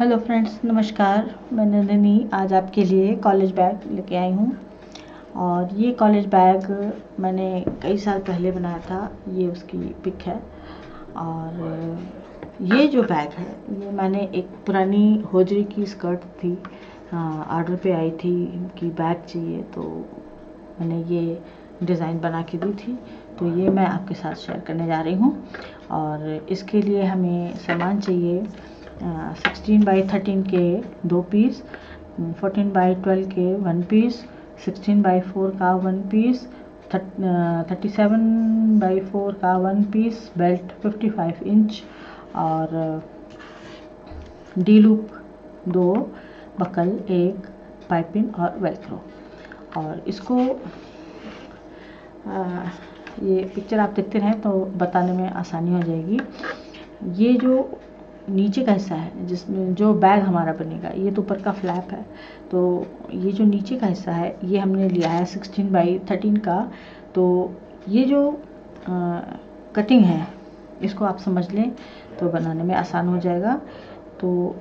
Hello friends, नमस्कार। मैं नंदिनी आज आपके लिए कॉलेज बैग लेके आई हूँ। और ये कॉलेज बैग मैंने कई साल पहले बनाया था। ये उसकी पिक है। और ये जो बैग है ये मैंने एक पुरानी होजरी की स्कर्ट थी, ऑर्डर पे आई थी कि बैग चाहिए, तो मैंने ये डिज़ाइन बना के दी थी। तो ये मैं आपके साथ शेयर करने जा रही हूँ। और इसके लिए हमें सामान चाहिए 16x13 के 2 पीस, 14x12 के 1 पीस, 16x4 का 1 पीस, 37x4 का 1 पीस, बेल्ट 55 इंच और डी लूप 2, बकल 1, पाइपिंग और वेल्क्रो। और इसको ये पिक्चर आप देखते रहें तो बताने में आसानी हो जाएगी। ये जो नीचे का हिस्सा है जिसमें जो बैग हमारा बनेगा, ये तो ऊपर का फ्लैप है, तो ये जो नीचे का हिस्सा है ये हमने लिया है 16x13 का। तो ये जो कटिंग है इसको आप समझ लें तो बनाने में आसान हो जाएगा। तो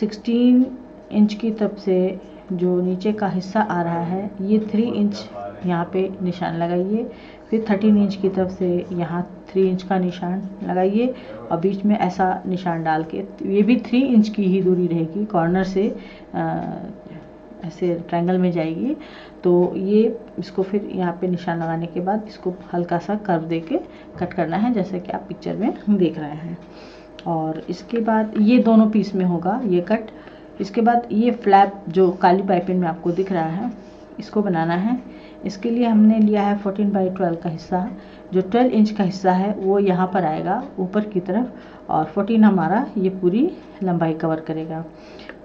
16 इंच की तरफ से जो नीचे का हिस्सा आ रहा है ये 3 इंच यहाँ पे निशान लगाइए। फिर 13 इंच की तरफ से यहाँ 3 इंच का निशान लगाइए और बीच में ऐसा निशान डाल के ये भी 3 इंच की ही दूरी रहेगी, कॉर्नर से ऐसे ट्रायंगल में जाएगी। तो ये इसको फिर यहाँ पे निशान लगाने के बाद इसको हल्का सा कर्व दे के कट करना है, जैसे कि आप पिक्चर में देख रहे हैं। और इसके बाद ये दोनों पीस में होगा ये कट। इसके बाद ये फ्लैप जो काली पाइपिंग में आपको दिख रहा है इसको बनाना है। इसके लिए हमने लिया है 14x12 का हिस्सा। जो 12 इंच का हिस्सा है वो यहाँ पर आएगा ऊपर की तरफ, और 14 हमारा ये पूरी लंबाई कवर करेगा।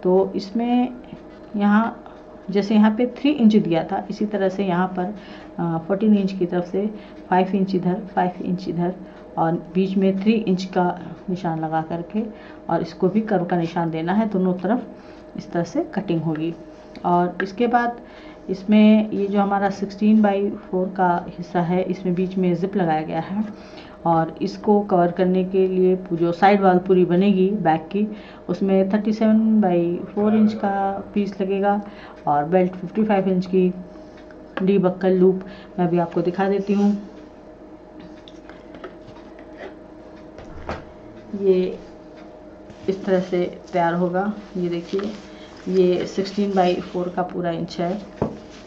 तो इसमें यहाँ जैसे यहाँ पे 3 इंच दिया था, इसी तरह से यहाँ पर 14 इंच की तरफ से 5 इंच इधर, 5 इंच इधर और बीच में 3 इंच का निशान लगा करके और इसको भी कर्व का निशान देना है। दोनों तरफ इस तरह से कटिंग होगी। और इसके बाद इसमें ये जो हमारा 16x4 का हिस्सा है इसमें बीच में ज़िप लगाया गया है। और इसको कवर करने के लिए जो साइड वाल पूरी बनेगी बैक की, उसमें 37x4 इंच का पीस लगेगा और बेल्ट 55 इंच की डी बक्कल लूप मैं भी आपको दिखा देती हूँ। ये इस तरह से तैयार होगा। ये देखिए, ये 16x4 का पूरा इंच है,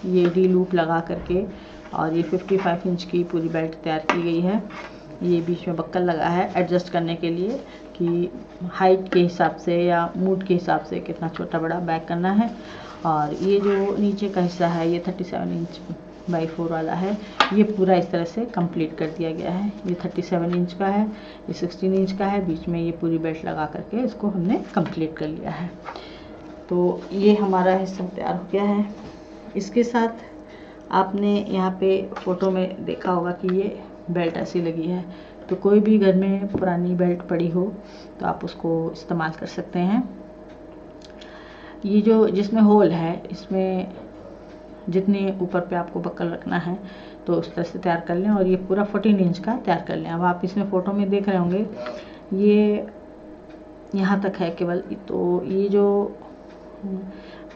ये डी लूप लगा करके, और ये 55 इंच की पूरी बेल्ट तैयार की गई है। ये बीच में बक्कल लगा है एडजस्ट करने के लिए कि हाइट के हिसाब से या मूड के हिसाब से कितना छोटा बड़ा बैग करना है। और ये जो नीचे का हिस्सा है ये 37x4 वाला है, ये पूरा इस तरह से कंप्लीट कर दिया गया है। ये 37 इंच का है, ये 16 इंच का है, बीच में ये पूरी बेल्ट लगा करके इसको हमने कंप्लीट कर लिया है। तो ये हमारा हिस्सा तैयार हो गया है। इसके साथ आपने यहाँ पे फ़ोटो में देखा होगा कि ये बेल्ट ऐसी लगी है। तो कोई भी घर में पुरानी बेल्ट पड़ी हो तो आप उसको इस्तेमाल कर सकते हैं। ये जो जिसमें होल है इसमें जितने ऊपर पे आपको बक्कल रखना है तो उस तरह से तैयार कर लें। और ये पूरा 14 इंच का तैयार कर लें। अब आप इसमें फ़ोटो में देख रहे होंगे ये यहाँ तक है केवल। तो ये जो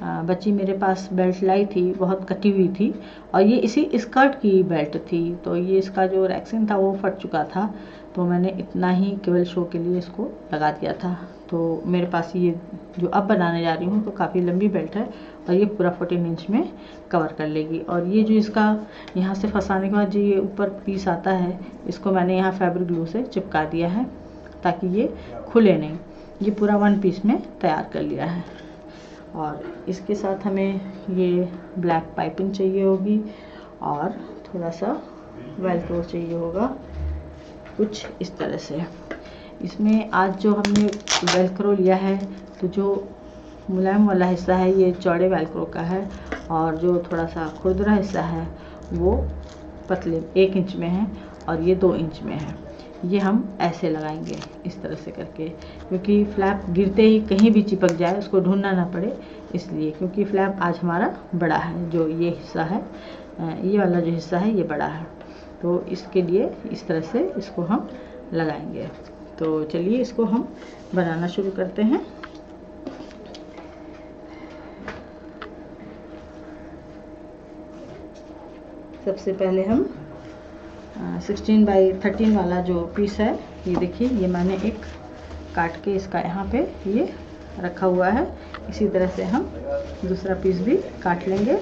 बच्ची मेरे पास बेल्ट लाई थी बहुत कटी हुई थी और ये इसी स्कर्ट की बेल्ट थी। तो ये इसका जो रैक्सिन था वो फट चुका था, तो मैंने इतना ही केवल शो के लिए इसको लगा दिया था। तो मेरे पास ये जो अब बनाने जा रही हूँ तो काफ़ी लंबी बेल्ट है और ये पूरा 14 इंच में कवर कर लेगी। और ये जो इसका यहाँ से फंसाने के बाद जो ये ऊपर पीस आता है इसको मैंने यहाँ फैब्रिक ग्लू से चिपका दिया है ताकि ये खुले नहीं। ये पूरा 1 पीस में तैयार कर लिया है। और इसके साथ हमें ये ब्लैक पाइपिंग चाहिए होगी और थोड़ा सा वेल्क्रो चाहिए होगा, कुछ इस तरह से। इसमें आज जो हमने वेल्क्रो लिया है तो जो मुलायम वाला हिस्सा है ये चौड़े वेल्क्रो का है और जो थोड़ा सा खुरदरा हिस्सा है वो पतले 1 इंच में है और ये 2 इंच में है। ये हम ऐसे लगाएंगे इस तरह से करके, क्योंकि फ्लैप गिरते ही कहीं भी चिपक जाए उसको ढूंढना ना पड़े इसलिए, क्योंकि फ्लैप आज हमारा बड़ा है। जो ये हिस्सा है ये वाला जो हिस्सा है ये बड़ा है, तो इसके लिए इस तरह से इसको हम लगाएंगे। तो चलिए इसको हम बनाना शुरू करते हैं। सबसे पहले हम 16x13 वाला जो पीस है, ये देखिए, ये मैंने एक काट के इसका यहाँ पे ये रखा हुआ है। इसी तरह से हम दूसरा पीस भी काट लेंगे।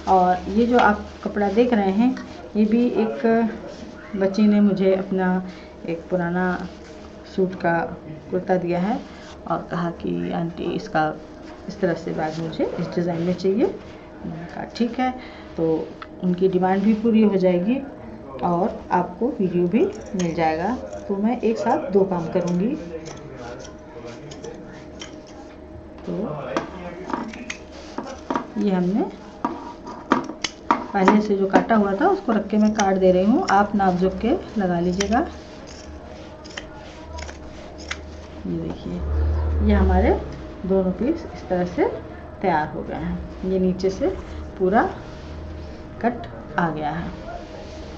और ये जो आप कपड़ा देख रहे हैं, ये भी एक बच्ची ने मुझे अपना एक पुराना सूट का कुर्ता दिया है और कहा कि आंटी इसका इस तरह से बैग मुझे इस डिज़ाइन में चाहिए। मैंने कहा ठीक है, तो उनकी डिमांड भी पूरी हो जाएगी और आपको वीडियो भी मिल जाएगा। तो मैं एक साथ 2 काम करूँगी। तो ये हमने पहले से जो काटा हुआ था उसको रख के मैं काट दे रही हूँ। आप नाप जोख के लगा लीजिएगा। ये देखिए, ये हमारे दोनों पीस इस तरह से तैयार हो गए हैं। ये नीचे से पूरा कट आ गया है,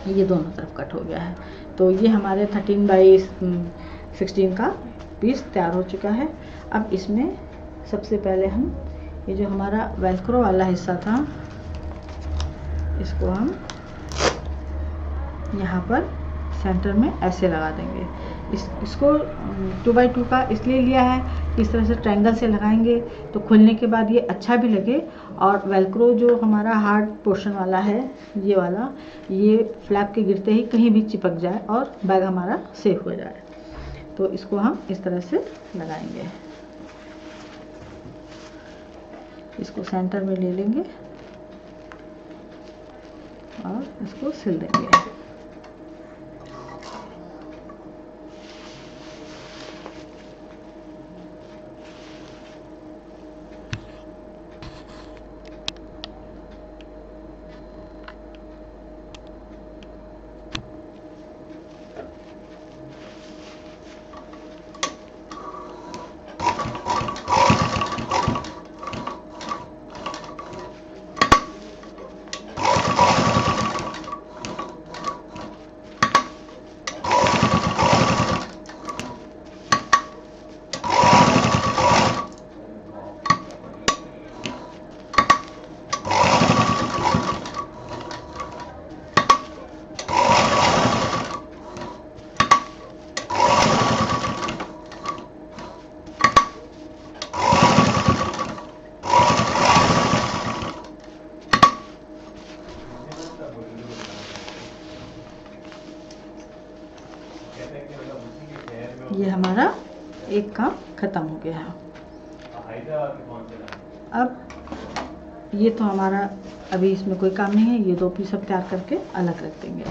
ये दोनों तरफ कट हो गया है। तो ये हमारे 13x16 का पीस तैयार हो चुका है। अब इसमें सबसे पहले हम ये जो हमारा वेलक्रो वाला हिस्सा था, इसको हम यहाँ पर सेंटर में ऐसे लगा देंगे। इसको 2x2 का इसलिए लिया है कि इस तरह से ट्रायंगल से लगाएंगे तो खुलने के बाद ये अच्छा भी लगे, और वेलक्रो जो हमारा हार्ड पोर्शन वाला है, ये वाला, ये फ्लैप के गिरते ही कहीं भी चिपक जाए और बैग हमारा सेफ हो जाए। तो इसको हम इस तरह से लगाएंगे। इसको सेंटर में ले लेंगे और इसको सिल देंगे। ये हमारा एक काम ख़त्म हो गया है। अब ये तो हमारा अभी इसमें कोई काम नहीं है, ये 2 पीस अब तैयार करके अलग रख देंगे।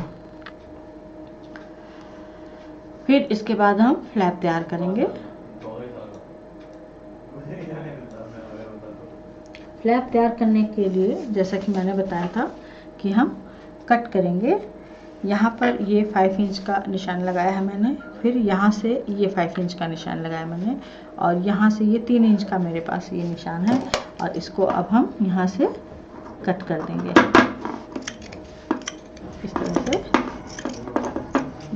फिर इसके बाद हम फ्लैप तैयार करेंगे। फ्लैप तैयार करने के लिए जैसा कि मैंने बताया था कि हम कट करेंगे। यहाँ पर ये 5 इंच का निशान लगाया है मैंने, फिर यहाँ से ये 5 इंच का निशान लगाया मैंने, और यहाँ से ये 3 इंच का मेरे पास ये निशान है। और इसको अब हम यहाँ से कट कर देंगे इस तरह से।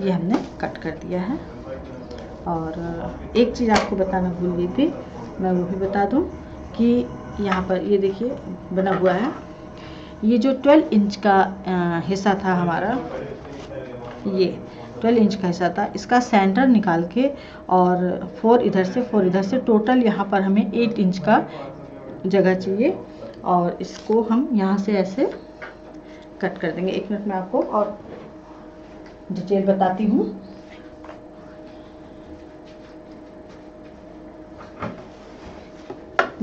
ये हमने कट कर दिया है। और एक चीज़ आपको बताना भूल गई थी, मैं वो भी बता दूँ कि यहाँ पर ये देखिए बना हुआ है, ये जो 12 इंच का हिस्सा था हमारा, ये 12 इंच का हिस्सा था, इसका सेंटर निकाल के और 4 इधर से 4 इधर से, टोटल यहाँ पर हमें 8 इंच का जगह चाहिए। और इसको हम यहाँ से ऐसे कट कर देंगे। 1 मिनट में आपको और डिटेल बताती हूँ।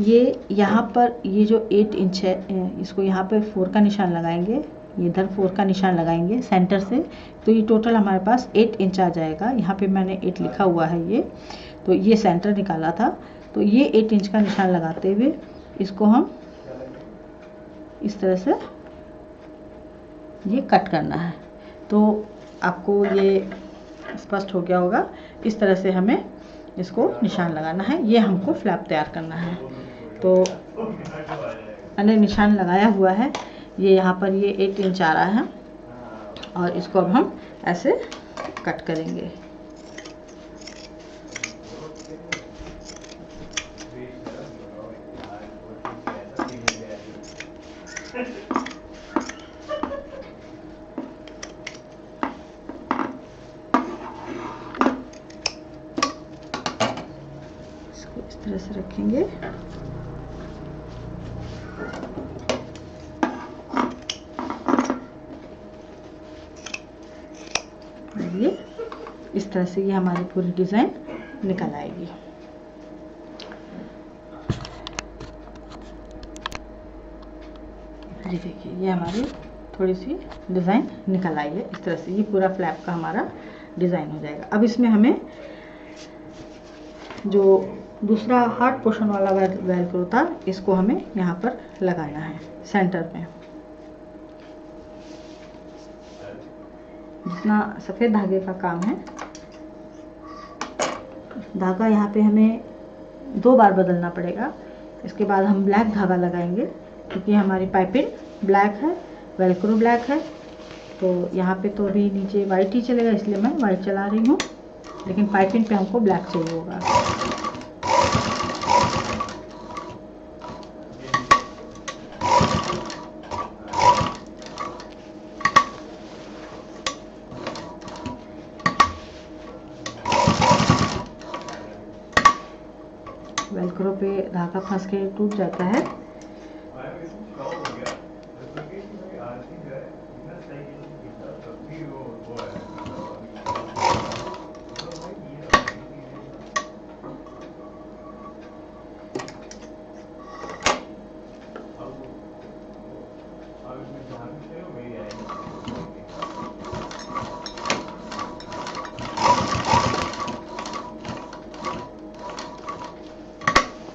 ये यहाँ पर ये जो 8 इंच है, इसको यहाँ पे 4 का निशान लगाएंगे, ये इधर 4 का निशान लगाएंगे सेंटर से, तो ये टोटल हमारे पास 8 इंच आ जाएगा। यहाँ पे मैंने 8 लिखा हुआ है, ये तो ये सेंटर निकाला था। तो ये 8 इंच का निशान लगाते हुए इसको हम इस तरह से ये कट करना है। तो आपको ये स्पष्ट हो गया होगा, इस तरह से हमें इसको निशान लगाना है। ये हमको फ्लैप तैयार करना है। तो मैंने निशान लगाया हुआ है, ये यहाँ पर ये 8 इंच आ रहा है, और इसको अब हम ऐसे कट करेंगे। तरह से रखेंगे। ये इस तरह से ये हमारी पूरी डिज़ाइन निकल आएगी। ये देखिए ये हमारी थोड़ी सी डिज़ाइन निकल आई है। इस तरह से ये पूरा फ्लैप का हमारा डिज़ाइन हो जाएगा। अब इसमें हमें जो दूसरा हार्ड पोर्शन वाला वेलक्रो था, इसको हमें यहाँ पर लगाना है सेंटर में। जितना सफ़ेद धागे का काम है, धागा यहाँ पे हमें 2 बार बदलना पड़ेगा। इसके बाद हम ब्लैक धागा लगाएंगे, क्योंकि हमारी पाइपिंग ब्लैक है, वेलक्रो ब्लैक है। तो यहाँ पे तो अभी नीचे वाइट ही चलेगा, इसलिए मैं वाइट चला रही हूँ, लेकिन पाइपिंग पे हमको ब्लैक चाहिए होगा। वेलक्रो पे धागा फंस के टूट जाता है।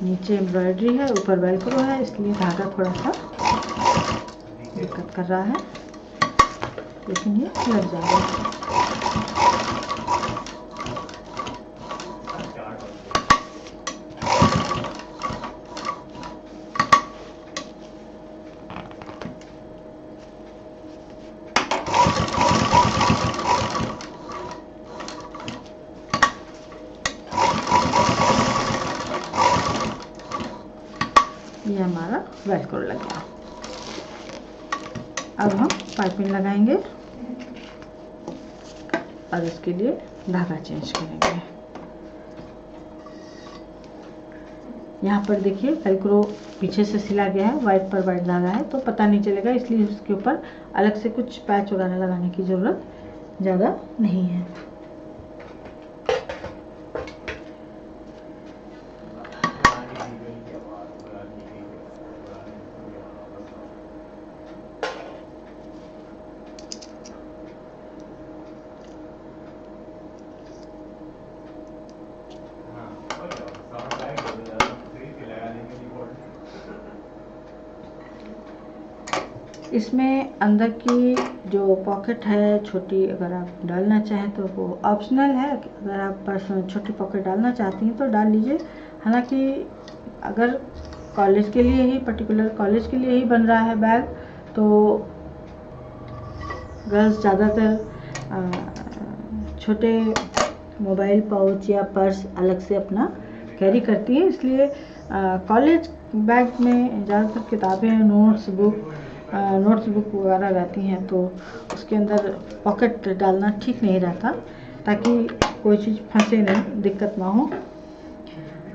नीचे एम्ब्रॉयडरी है, ऊपर वेलक्रो है, इसलिए धागा थोड़ा सा दिक्कत कर रहा है, लेकिन ये लग जाएगा। ये हमारा वेलक्रो लग गया। अब हम पाइपिंग लगाएंगे और इसके लिए धागा चेंज करेंगे। यहाँ पर देखिए वेलक्रो पीछे से सिला गया है, वाइट पर वाइट धागा है, तो पता नहीं चलेगा, इसलिए उसके ऊपर अलग से कुछ पैच वगैरह लगाने की ज़रूरत ज़्यादा नहीं है। इसमें अंदर की जो पॉकेट है छोटी, अगर आप डालना चाहें तो वो ऑप्शनल है। अगर आप छोटी पॉकेट डालना चाहती हैं तो डाल लीजिए। हालांकि अगर कॉलेज के लिए ही, पर्टिकुलर कॉलेज के लिए ही बन रहा है बैग, तो गर्ल्स ज़्यादातर छोटे मोबाइल पाउच या पर्स अलग से अपना कैरी करती है, इसलिए कॉलेज बैग में ज़्यादातर किताबें, नोट्स बुक वगैरह रहती हैं, तो उसके अंदर पॉकेट डालना ठीक नहीं रहता, ताकि कोई चीज़ फंसे नहीं, दिक्कत ना हो।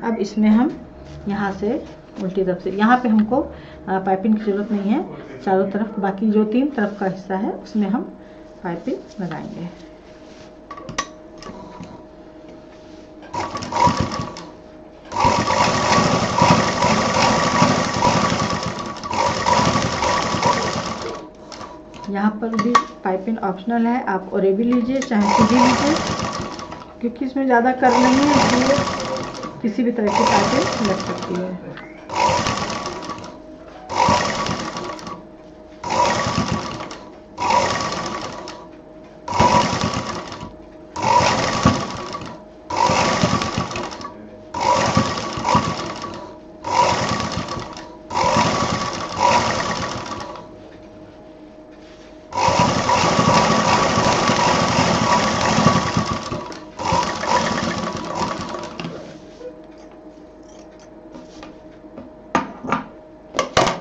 अब इसमें हम यहाँ से उल्टी तरफ से, यहाँ पे हमको पाइपिंग की ज़रूरत नहीं है, चारों तरफ बाकी जो 3 तरफ का हिस्सा है उसमें हम पाइपिंग लगाएंगे। यहाँ पर भी पाइपिंग ऑप्शनल है, आप ओरे भी लीजिए चाहे सीधी लीजिए, क्योंकि इसमें ज़्यादा कर नहीं है, इसलिए किसी भी तरह की पाइपिंग लग सकती है।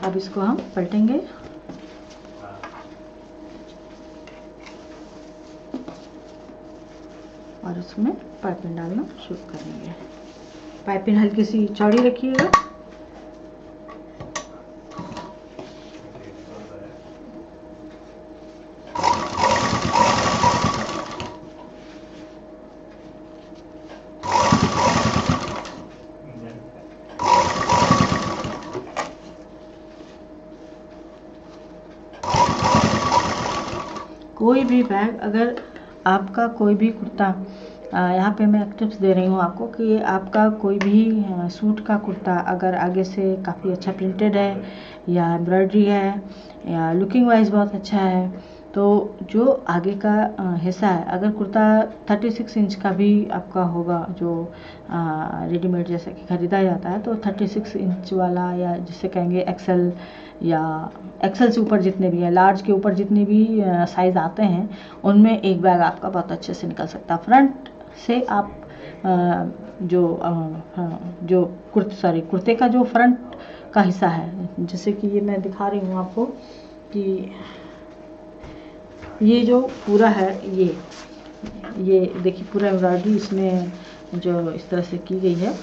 अब इसको हम पलटेंगे और उसमें पाइपिंग डालना शुरू करेंगे। पाइपिंग हल्की सी चौड़ी रखिएगा। कोई भी बैग, अगर आपका कोई भी कुर्ता, यहाँ पे मैं एक टिप्स दे रही हूँ आपको कि आपका कोई भी सूट का कुर्ता अगर आगे से काफ़ी अच्छा प्रिंटेड है या एम्ब्रॉयडरी है या लुकिंग वाइज बहुत अच्छा है, तो जो आगे का हिस्सा है, अगर कुर्ता 36 इंच का भी आपका होगा जो रेडीमेड जैसे कि ख़रीदा जाता है, तो 36 इंच वाला या जिसे कहेंगे एक्सेल या एक्सेल से ऊपर जितने भी हैं, लार्ज के ऊपर जितने भी साइज़ आते हैं, उनमें एक बैग आपका बहुत अच्छे से निकल सकता है। फ्रंट से आप जो कुर्ते का जो फ्रंट का हिस्सा है, जैसे कि ये मैं दिखा रही हूँ आपको कि ये जो पूरा है, ये देखिए पूरा एम्ब्रॉयडरी इसमें जो इस तरह से की गई है,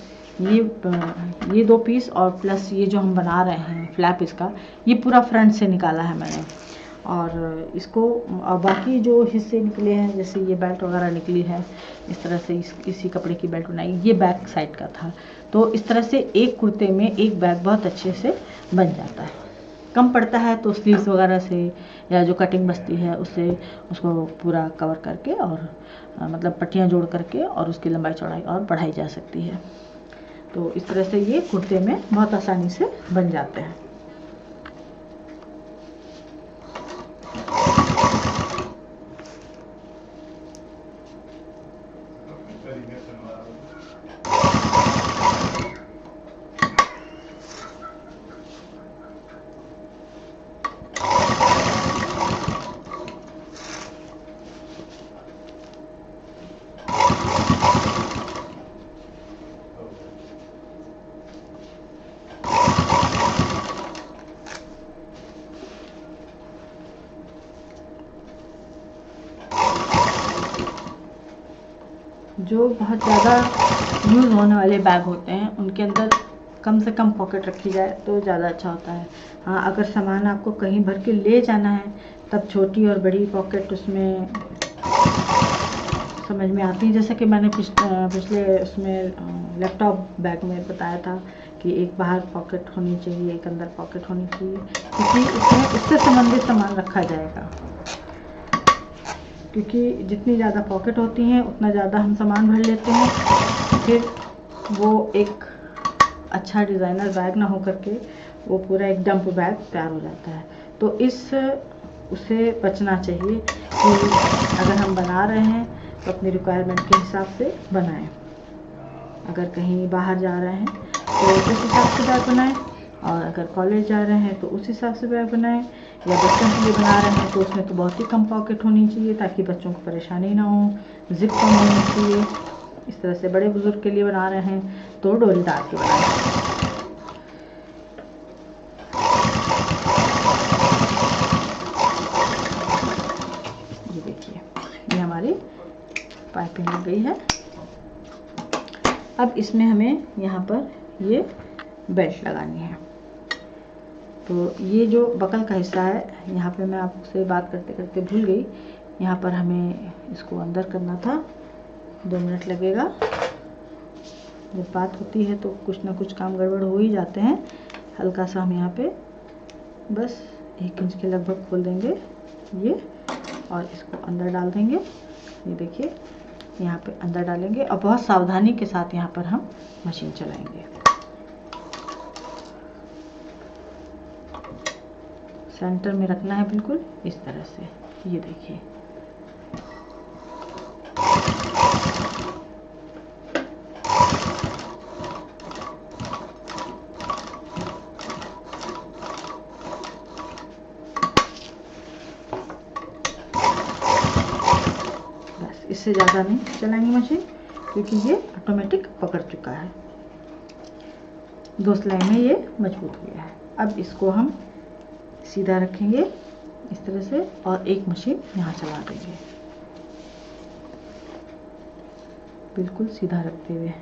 ये 2 पीस और प्लस ये जो हम बना रहे हैं फ्लैप इसका, ये पूरा फ्रंट से निकाला है मैंने। और इसको बाकी जो हिस्से निकले हैं, जैसे ये बेल्ट वगैरह निकली है, इस तरह से इसी कपड़े की बेल्ट बनाई, ये बैक साइड का था। तो इस तरह से एक कुर्ते में एक बैग बहुत अच्छे से बन जाता है। कम पड़ता है तो स्लीव्स वगैरह से या जो कटिंग बचती है उससे उसको पूरा कवर करके और मतलब पट्टियाँ जोड़ करके और उसकी लंबाई चौड़ाई और बढ़ाई जा सकती है। तो इस तरह से ये कुर्ते में बहुत आसानी से बन जाते हैं। जो बहुत ज़्यादा यूज़ होने वाले बैग होते हैं उनके अंदर कम से कम पॉकेट रखी जाए तो ज़्यादा अच्छा होता है। हाँ, अगर सामान आपको कहीं भर के ले जाना है तब छोटी और बड़ी पॉकेट उसमें समझ में आती है। जैसे कि मैंने पिछले उसमें लैपटॉप बैग में बताया था कि एक बाहर पॉकेट होनी चाहिए, एक अंदर पॉकेट होनी चाहिए, क्योंकि उसमें उससे संबंधित सामान रखा जाएगा। क्योंकि जितनी ज़्यादा पॉकेट होती हैं उतना ज़्यादा हम सामान भर लेते हैं, फिर वो एक अच्छा डिज़ाइनर बैग ना हो करके वो पूरा एक डंप बैग तैयार हो जाता है। तो उससे बचना चाहिए कि अगर हम बना रहे हैं तो अपनी रिक्वायरमेंट के हिसाब से बनाएं। अगर कहीं बाहर जा रहे हैं तो उस हिसाब से बैग बनाएं, और अगर कॉलेज जा रहे हैं तो उस हिसाब से बैग बनाएं, या बच्चों के लिए बना रहे हैं तो उसमें तो बहुत ही कम पॉकेट होनी चाहिए ताकि बच्चों को परेशानी ना हो, जिप कम होनी चाहिए। इस तरह से बड़े बुजुर्ग के लिए बना रहे हैं तो डोरीदार के बनाएं। ये देखिए, ये हमारी पाइपिंग लग गई है। अब इसमें हमें यहाँ पर ये बेल्ट लगानी है। तो ये जो बकल का हिस्सा है, यहाँ पे मैं आपसे बात करते करते भूल गई, यहाँ पर हमें इसको अंदर करना था। 2 मिनट लगेगा। जब बात होती है तो कुछ ना कुछ काम गड़बड़ हो ही जाते हैं। हल्का सा हम यहाँ पे बस 1 इंच के लगभग खोल देंगे ये, और इसको अंदर डाल देंगे। ये देखिए, यहाँ पे अंदर डालेंगे और बहुत सावधानी के साथ यहाँ पर हम मशीन चलाएंगे। सेंटर में रखना है बिल्कुल इस तरह से। ये देखिए, बस इससे ज़्यादा नहीं चलाएंगे मशीन, क्योंकि ये ऑटोमेटिक पकड़ चुका है। 2 सिलाई में ये मजबूत हो गया है। अब इसको हम सीधा रखेंगे इस तरह से और एक मशीन यहाँ चला देंगे, बिल्कुल सीधा रखते हुए।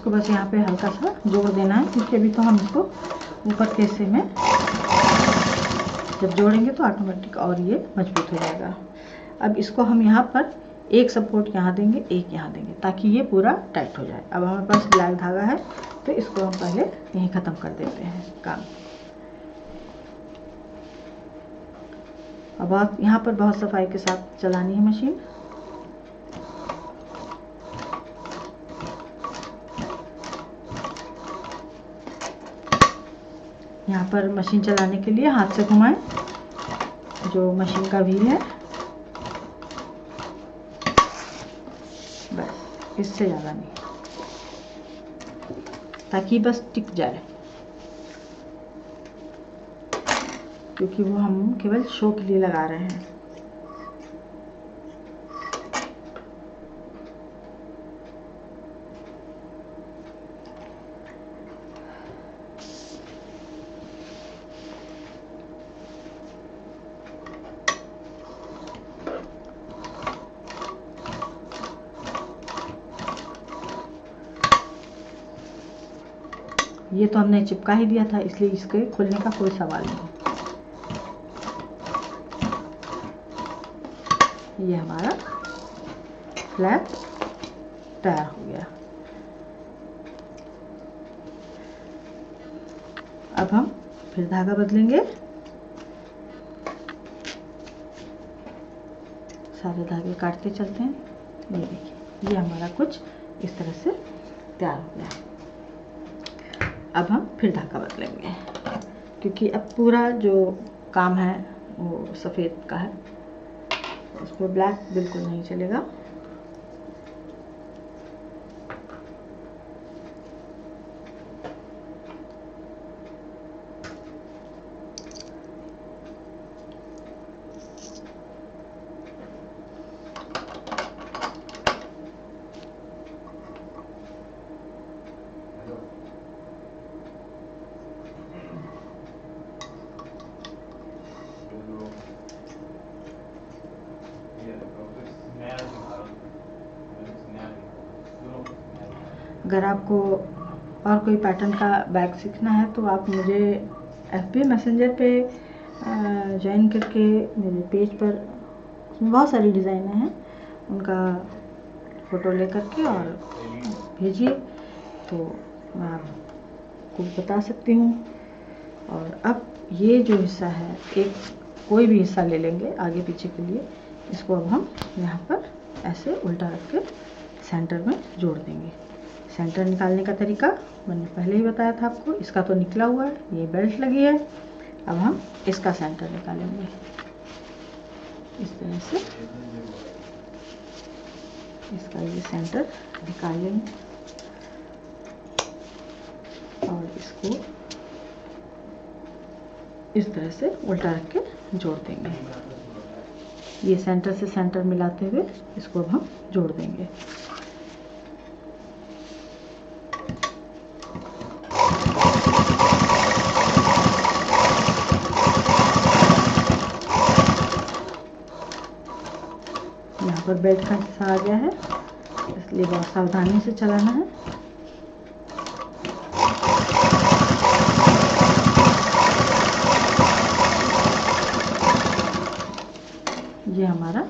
इसको बस यहाँ पे हल्का सा जोड़ देना है, क्योंकि अभी तो हम इसको ऊपर के हिस्से में जब जोड़ेंगे तो ऑटोमेटिक और ये मजबूत हो जाएगा। अब इसको हम यहाँ पर एक सपोर्ट यहाँ देंगे, एक यहाँ देंगे, ताकि ये पूरा टाइट हो जाए। अब हमारे पास ब्लैक धागा है तो इसको हम पहले यहीं ख़त्म कर देते हैं काम। अब आप यहाँ पर बहुत सफाई के साथ चलानी है मशीन। यहाँ पर मशीन चलाने के लिए हाथ से घुमाएं जो मशीन का व्हील है, बस इससे ज़्यादा नहीं, ताकि बस टिक जाए, क्योंकि वो हम केवल शो के लिए लगा रहे हैं। ये तो हमने चिपका ही दिया था, इसलिए इसके खुलने का कोई सवाल नहीं। ये हमारा फ्लैप तैयार हो गया। अब हम फिर धागा बदलेंगे। सारे धागे काटते चलते हैं। ये देखिए, ये हमारा कुछ इस तरह से तैयार हो गया। अब हम फिर धागा बदलेंगे, क्योंकि अब पूरा जो काम है वो सफ़ेद का है, उस पर ब्लैक बिल्कुल नहीं चलेगा। अगर आपको और कोई पैटर्न का बैग सीखना है तो आप मुझे FB मैसेंजर पे ज्वाइन करके मेरे पेज पर, उसमें बहुत सारी डिज़ाइनें हैं, उनका फ़ोटो ले करके और भेजिए तो मैं आपको बता सकती हूँ। और अब ये जो हिस्सा है, एक कोई भी हिस्सा ले लेंगे आगे पीछे के लिए, इसको अब हम यहाँ पर ऐसे उल्टा रख के सेंटर में जोड़ देंगे। सेंटर निकालने का तरीका मैंने पहले ही बताया था आपको। इसका तो निकला हुआ है, ये बेल्ट लगी है। अब हम इसका सेंटर निकालेंगे इस तरह से। इसका ये सेंटर निकाल लेंगे और इसको इस तरह से उल्टा रख के जोड़ देंगे। ये सेंटर से सेंटर मिलाते हुए इसको अब हम जोड़ देंगे। यहाँ पर बेल्ट का हिस्सा आ गया है, इसलिए बहुत सावधानी से चलाना है। ये हमारा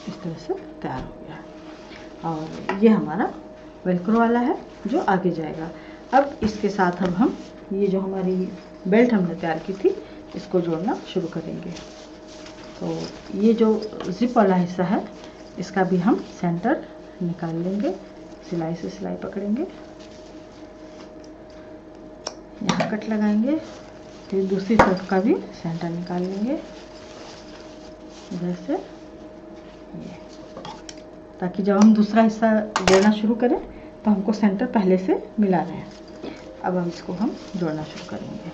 इस तरह से तैयार हो गया और ये हमारा वेलक्रो वाला है जो आगे जाएगा। अब इसके साथ अब हम ये जो हमारी बेल्ट हमने तैयार की थी इसको जोड़ना शुरू करेंगे। तो ये जो जिप वाला हिस्सा है इसका भी हम सेंटर निकाल लेंगे, सिलाई से सिलाई पकड़ेंगे, यहाँ कट लगाएंगे, फिर दूसरी तरफ का भी सेंटर निकाल लेंगे इधर से, ये, ताकि जब हम दूसरा हिस्सा जोड़ना शुरू करें तो हमको सेंटर पहले से मिला रहे हैं। अब हम इसको हम जोड़ना शुरू करेंगे।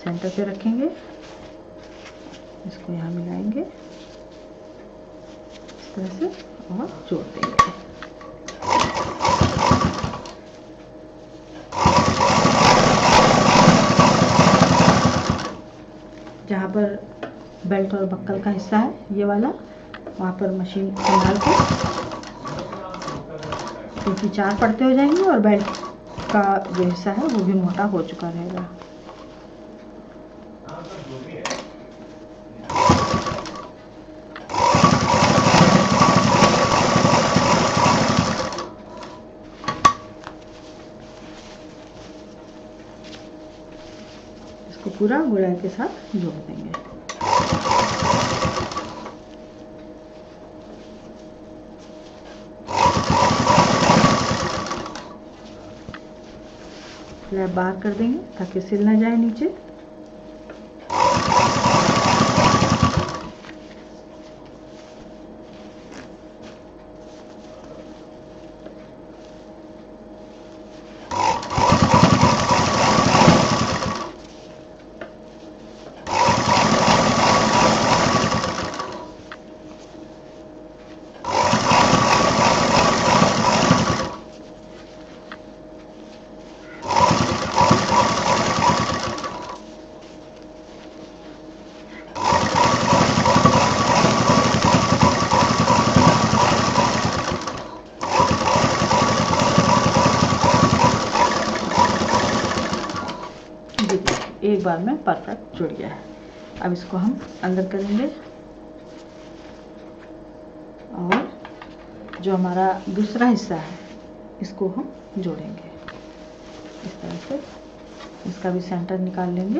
सेंटर पे रखेंगे, इसको यहाँ मिलाएंगे इस तरह से और जोड़ देंगे। जहाँ पर बेल्ट और बक्कल का हिस्सा है ये वाला, वहाँ पर मशीन संभाल के क्योंकि 4 परतें हो जाएंगी और बेल्ट का जो हिस्सा है वो भी मोटा हो चुका रहेगा। इसको पूरा गुड़ाई के साथ जोड़ देंगे। फ्लैप बाहर कर देंगे ताकि सिल ना जाए नीचे। एक बार में परफेक्ट जुड़ गया है। अब इसको हम अंदर करेंगे और जो हमारा दूसरा हिस्सा है इसको हम जोड़ेंगे इस तरह से। इसका भी सेंटर निकाल लेंगे।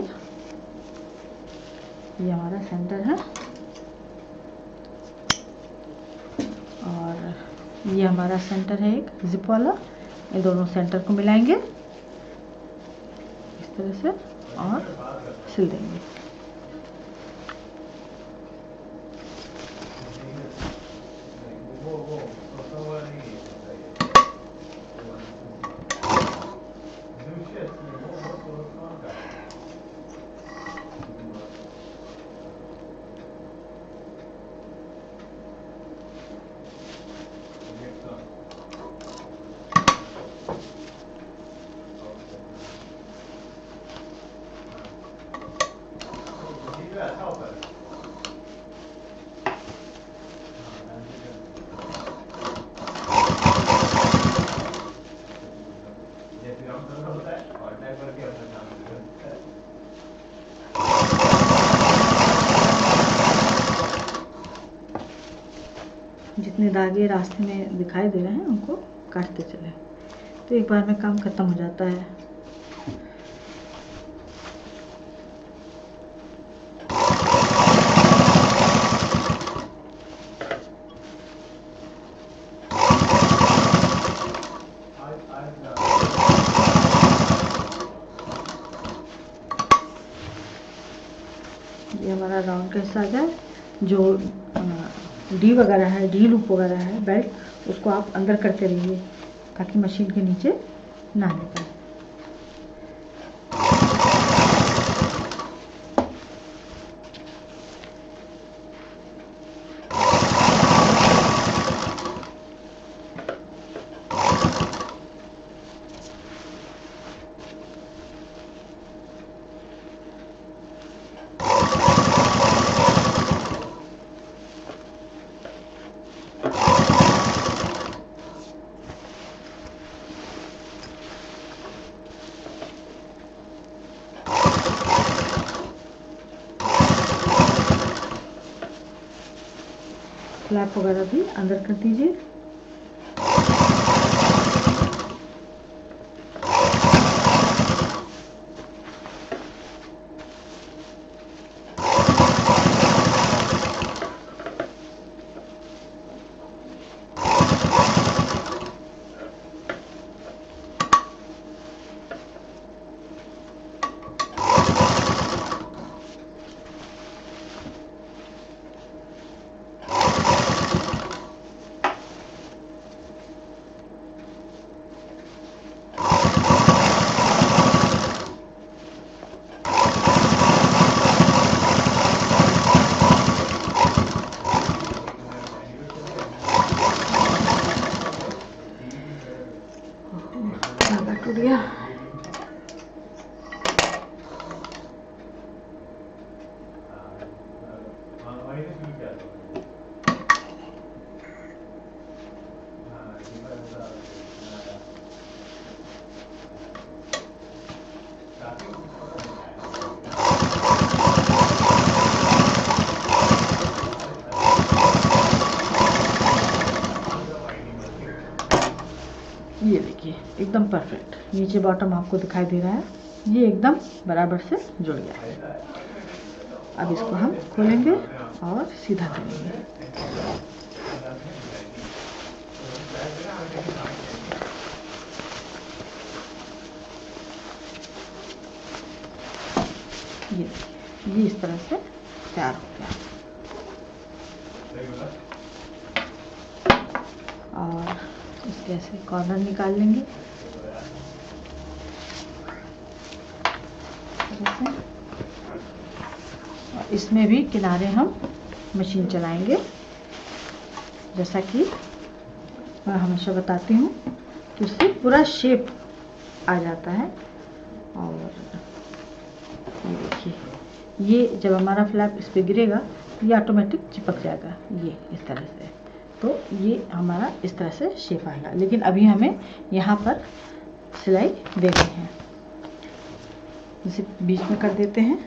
ये हमारा सेंटर है और ये हमारा सेंटर है एक जिप वाला। ये दोनों सेंटर को मिलाएंगे इस तरह से और सिल देंगे। जितने दागे रास्ते में दिखाई दे रहे हैं उनको काटते चले तो एक बार में काम खत्म हो जाता है। ये हमारा राउंड का हिस्सा आ जाए। जो डी वगैरह है, डी लूप वगैरह है बेल्ट, उसको आप अंदर करते रहिए ताकि मशीन के नीचे ना निकले। फ्लैप वगैरह भी अंदर कर दीजिए। एकदम परफेक्ट। नीचे बॉटम आपको दिखाई दे रहा है, ये एकदम बराबर से जुड़ गया है। अब इसको हम खोलेंगे और सीधा करेंगे। ये इस तरह से तैयार हो गया। और इसके ऐसे कॉर्नर निकाल लेंगे और इसमें भी किनारे हम मशीन चलाएंगे। जैसा कि मैं हमेशा बताती हूँ कि उससे पूरा शेप आ जाता है। और ये देखिए, ये जब हमारा फ्लैप इस पर गिरेगा ये ऑटोमेटिक चिपक जाएगा, ये इस तरह से। तो ये हमारा इस तरह से शेप आएगा। लेकिन अभी हमें यहाँ पर सिलाई देनी है, इसे बीच में कर देते हैं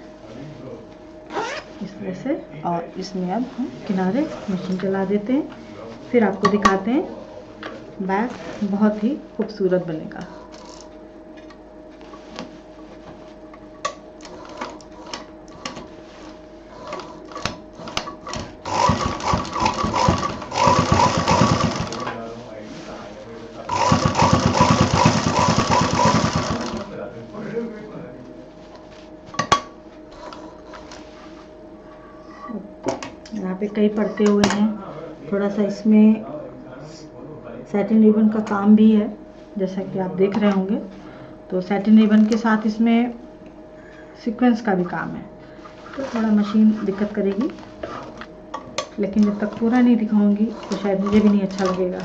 इस तरह से। और इसमें अब हम किनारे मशीन चला देते हैं, फिर आपको दिखाते हैं। बैग बहुत ही खूबसूरत बनेगा। यहाँ पे कई परते हुए हैं, थोड़ा सा इसमें सैटिन रिबन का काम भी है, जैसा कि आप देख रहे होंगे। तो सैटिन रिबन के साथ इसमें सीक्वेंस का भी काम है, तो थोड़ा मशीन दिक्कत करेगी। लेकिन जब तक पूरा नहीं दिखाऊंगी तो शायद मुझे भी नहीं अच्छा लगेगा।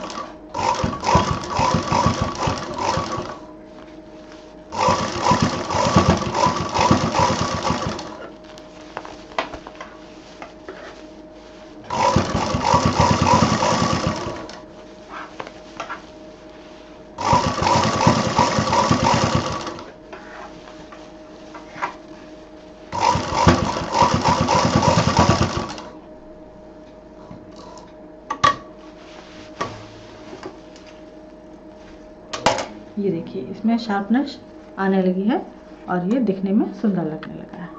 ये देखिए, इसमें शार्पनेस आने लगी है और ये दिखने में सुंदर लगने लगा है।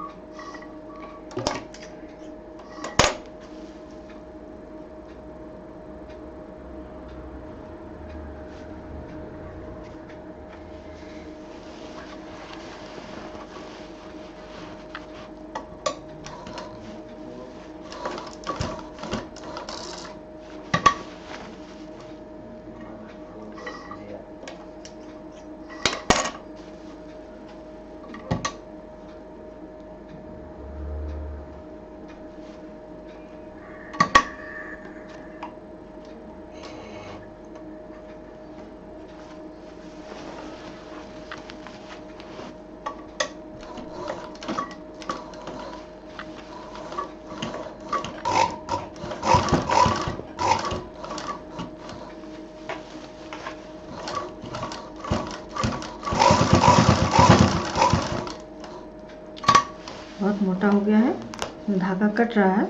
बहुत मोटा हो गया है, इसमें धागा कट रहा है।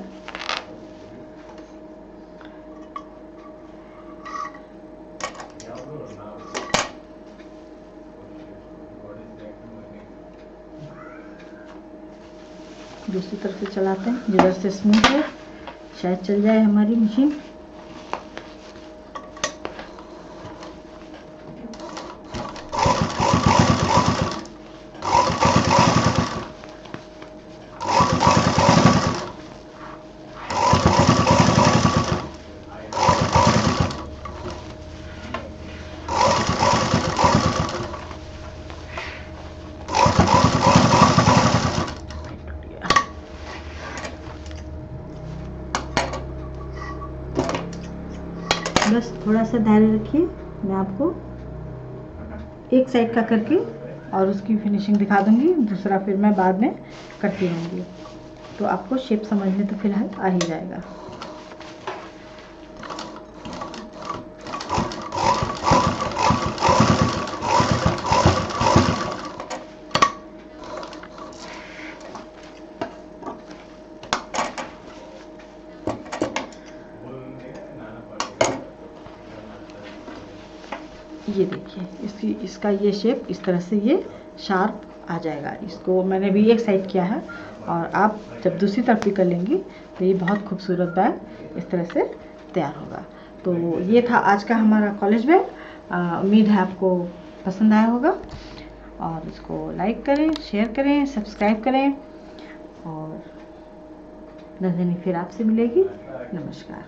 दूसरी तरफ से चलाते हैं, जिधर से स्मूथ है शायद चल जाए हमारी मशीन। बस थोड़ा सा धैर्य रखिए, मैं आपको एक साइड का करके और उसकी फिनिशिंग दिखा दूंगी, दूसरा फिर मैं बाद में करती रहूँगी। तो आपको शेप समझने तो फिलहाल आ ही जाएगा। ये देखिए इसका ये शेप इस तरह से ये शार्प आ जाएगा। इसको मैंने भी एक साइड किया है और आप जब दूसरी तरफ भी कर लेंगी तो ये बहुत खूबसूरत बैग इस तरह से तैयार होगा। तो ये था आज का हमारा कॉलेज बैग। उम्मीद है आपको पसंद आया होगा और इसको लाइक करें, शेयर करें, सब्सक्राइब करें और नज़नी फिर आपसे मिलेगी। नमस्कार।